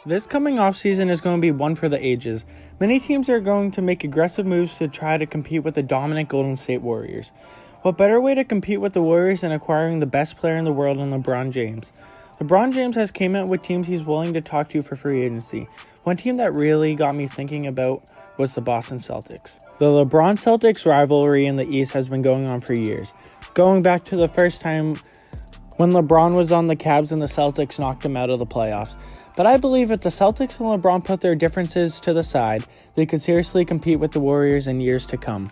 This coming offseason is going to be one for the ages. Many teams are going to make aggressive moves to try to compete with the dominant Golden State Warriors. What better way to compete with the Warriors than acquiring the best player in the world in LeBron James? LeBron James has came out with teams he's willing to talk to for free agency. One team that really got me thinking about was the Boston Celtics. The LeBron Celtics rivalry in the East has been going on for years, going back to the first time when LeBron was on the Cavs and the Celtics knocked him out of the playoffs. But I believe if the Celtics and LeBron put their differences to the side, they could seriously compete with the Warriors in years to come.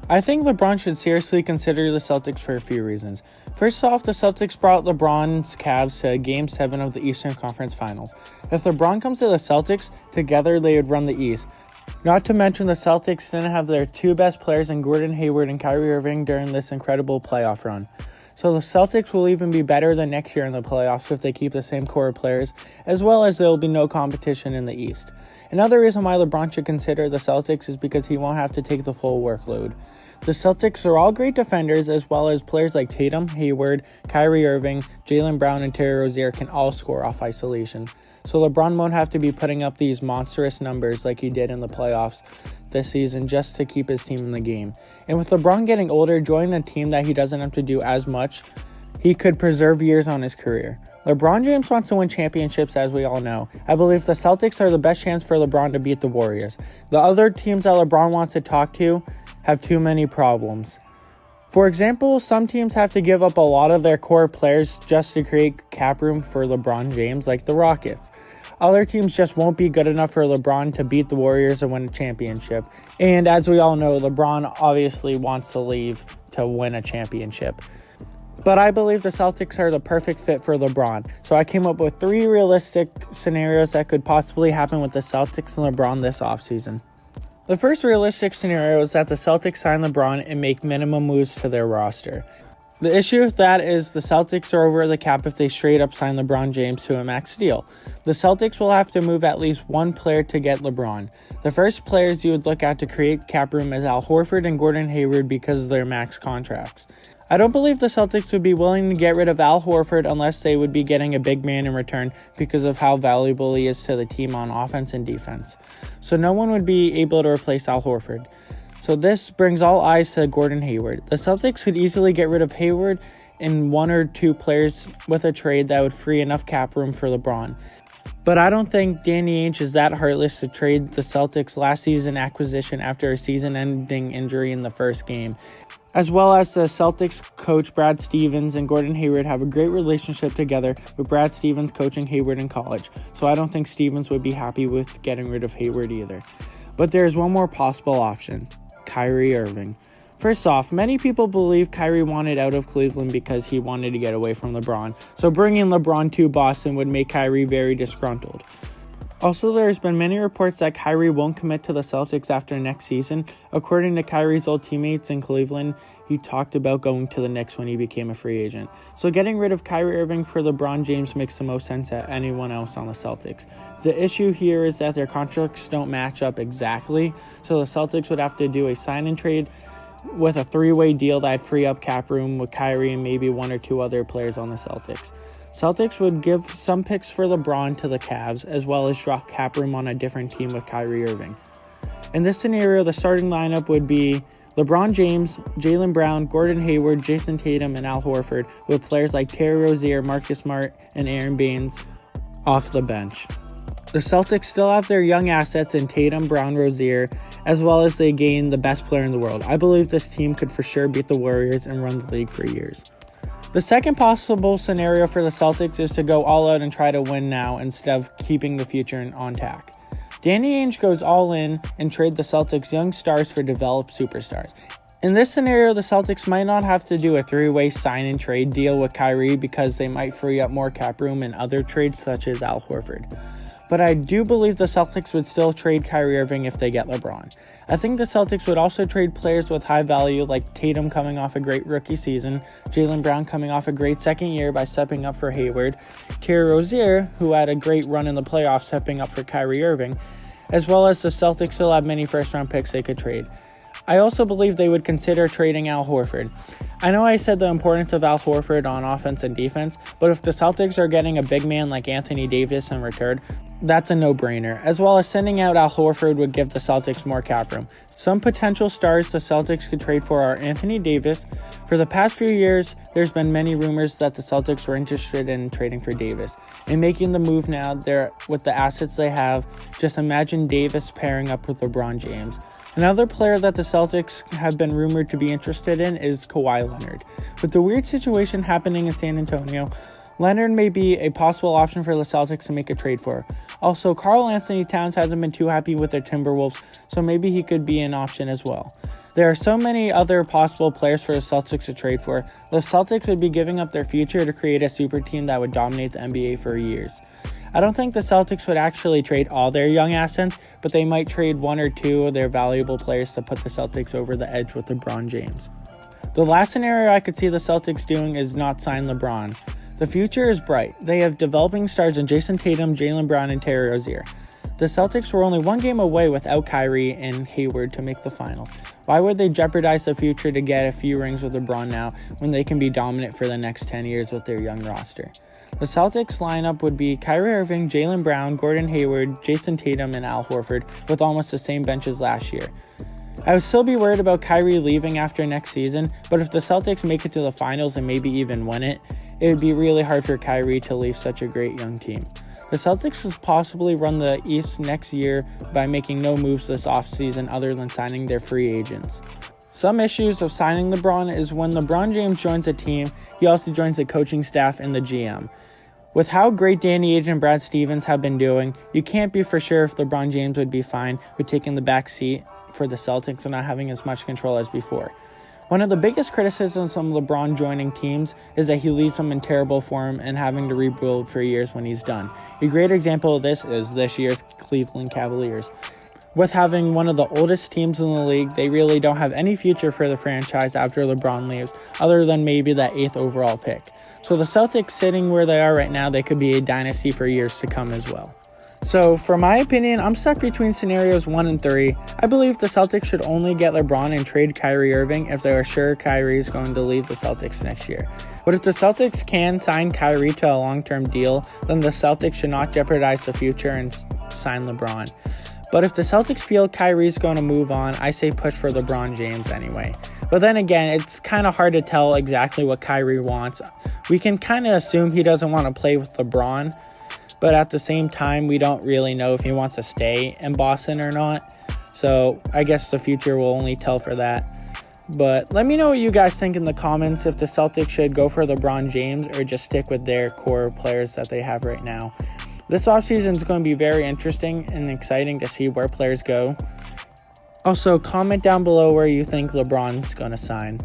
I think LeBron should seriously consider the Celtics for a few reasons. First off, the Celtics brought LeBron's Cavs to Game 7 of the Eastern Conference Finals. If LeBron comes to the Celtics, together they would run the East. Not to mention the Celtics didn't have their two best players in Gordon Hayward and Kyrie Irving during this incredible playoff run. So the Celtics will even be better than next year in the playoffs if they keep the same core of players, as well as there will be no competition in the East. Another reason why LeBron should consider the Celtics is because he won't have to take the full workload. The Celtics are all great defenders, as well as players like Tatum, Hayward, Kyrie Irving, Jaylen Brown, and Terry Rozier can all score off isolation. So LeBron won't have to be putting up these monstrous numbers like he did in the playoffs this season just to keep his team in the game. And with LeBron getting older, joining a team that he doesn't have to do as much, he could preserve years on his career. LeBron James wants to win championships, as we all know. I believe the Celtics are the best chance for LeBron to beat the Warriors. The other teams that LeBron wants to talk to have too many problems. For example, some teams have to give up a lot of their core players just to create cap room for LeBron James, like the Rockets. Other teams just won't be good enough for LeBron to beat the Warriors and win a championship. And as we all know, LeBron obviously wants to leave to win a championship. But I believe the Celtics are the perfect fit for LeBron. So I came up with 3 realistic scenarios that could possibly happen with the Celtics and LeBron this offseason. The first realistic scenario is that the Celtics sign LeBron and make minimum moves to their roster. The issue with that is the Celtics are over the cap if they straight up sign LeBron James to a max deal. The Celtics will have to move at least one player to get LeBron. The first players you would look at to create cap room is Al Horford and Gordon Hayward because of their max contracts. I don't believe the Celtics would be willing to get rid of Al Horford unless they would be getting a big man in return because of how valuable he is to the team on offense and defense. So no one would be able to replace Al Horford. So this brings all eyes to Gordon Hayward. The Celtics could easily get rid of Hayward and 1 or 2 players with a trade that would free enough cap room for LeBron. But I don't think Danny Ainge is that heartless to trade the Celtics' last season acquisition after a season-ending injury in the first game. As well as the Celtics coach Brad Stevens and Gordon Hayward have a great relationship together, with Brad Stevens coaching Hayward in college. So I don't think Stevens would be happy with getting rid of Hayward either. But there is one more possible option: Kyrie Irving. First off, many people believe Kyrie wanted out of Cleveland because he wanted to get away from LeBron. So bringing LeBron to Boston would make Kyrie very disgruntled. Also, there's been many reports that Kyrie won't commit to the Celtics after next season. According to Kyrie's old teammates in Cleveland, he talked about going to the Knicks when he became a free agent. So getting rid of Kyrie Irving for LeBron James makes the most sense than anyone else on the Celtics. The issue here is that their contracts don't match up exactly, so the Celtics would have to do a sign and trade with a 3-way deal that'd free up cap room with Kyrie and maybe 1 or 2 other players on the Celtics. Celtics would give some picks for LeBron to the Cavs, as well as drop cap room on a different team with Kyrie Irving. In this scenario, the starting lineup would be LeBron James, Jaylen Brown, Gordon Hayward, Jason Tatum, and Al Horford, with players like Terry Rozier, Marcus Smart, and Aaron Baines off the bench. The Celtics still have their young assets in Tatum, Brown, Rozier, as well as they gain the best player in the world. I believe this team could for sure beat the Warriors and run the league for years. The second possible scenario for the Celtics is to go all out and try to win now instead of keeping the future on tack. Danny Ainge goes all in and trade the Celtics' young stars for developed superstars. In this scenario, the Celtics might not have to do a 3-way sign and trade deal with Kyrie because they might free up more cap room in other trades such as Al Horford. But I do believe the Celtics would still trade Kyrie Irving if they get LeBron. I think the Celtics would also trade players with high value like Tatum coming off a great rookie season, Jaylen Brown coming off a great second year by stepping up for Hayward, Terry Rozier, who had a great run in the playoffs stepping up for Kyrie Irving, as well as the Celtics still have many first-round picks they could trade. I also believe they would consider trading Al Horford. I know I said the importance of Al Horford on offense and defense, but if the Celtics are getting a big man like Anthony Davis in return, that's a no-brainer, as well as sending out Al Horford would give the Celtics more cap room. Some potential stars the Celtics could trade for are Anthony Davis. For the past few years, there's been many rumors that the Celtics were interested in trading for Davis. And making the move now, with the assets they have, just imagine Davis pairing up with LeBron James. Another player that the Celtics have been rumored to be interested in is Kawhi Leonard. With the weird situation happening in San Antonio, Leonard may be a possible option for the Celtics to make a trade for. Also, Karl Anthony Towns hasn't been too happy with their Timberwolves, so maybe he could be an option as well. There are so many other possible players for the Celtics to trade for. The Celtics would be giving up their future to create a super team that would dominate the NBA for years. I don't think the Celtics would actually trade all their young assets, but they might trade one or two of their valuable players to put the Celtics over the edge with LeBron James. The last scenario I could see the Celtics doing is not sign LeBron. The future is bright. They have developing stars in Jason Tatum, Jaylen Brown, and Terry Rozier. The Celtics were only one game away without Kyrie and Hayward to make the finals. Why would they jeopardize the future to get a few rings with LeBron now when they can be dominant for the next 10 years with their young roster? The Celtics lineup would be Kyrie Irving, Jaylen Brown, Gordon Hayward, Jason Tatum, and Al Horford with almost the same bench as last year. I would still be worried about Kyrie leaving after next season, but if the Celtics make it to the finals and maybe even win it, it would be really hard for Kyrie to leave such a great young team. The Celtics would possibly run the East next year by making no moves this offseason other than signing their free agents. Some issues of signing LeBron is when LeBron James joins a team, he also joins the coaching staff and the GM. With how great Danny Ainge and Brad Stevens have been doing, you can't be for sure if LeBron James would be fine with taking the back seat for the Celtics and not having as much control as before. One of the biggest criticisms from LeBron joining teams is that he leaves them in terrible form and having to rebuild for years when he's done. A great example of this is this year's Cleveland Cavaliers. With having one of the oldest teams in the league, they really don't have any future for the franchise after LeBron leaves, other than maybe that 8th overall pick. So the Celtics sitting where they are right now, they could be a dynasty for years to come as well. So, for my opinion, I'm stuck between scenarios 1 and 3. I believe the Celtics should only get LeBron and trade Kyrie Irving if they are sure Kyrie is going to leave the Celtics next year. But if the Celtics can sign Kyrie to a long-term deal, then the Celtics should not jeopardize the future and sign LeBron. But if the Celtics feel Kyrie is going to move on, I say push for LeBron James anyway. But then again, it's kind of hard to tell exactly what Kyrie wants. We can kind of assume he doesn't want to play with LeBron, but at the same time, we don't really know if he wants to stay in Boston or not. So I guess the future will only tell for that. But let me know what you guys think in the comments if the Celtics should go for LeBron James or just stick with their core players that they have right now. This offseason is going to be very interesting and exciting to see where players go. Also, comment down below where you think LeBron's going to sign.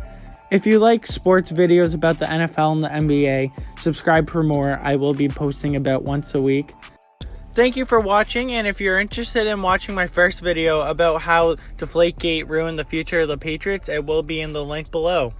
If you like sports videos about the NFL and the NBA, subscribe for more. I will be posting about once a week. Thank you for watching, and if you're interested in watching my first video about how deflategate ruined the future of the Patriots, it will be in the link below.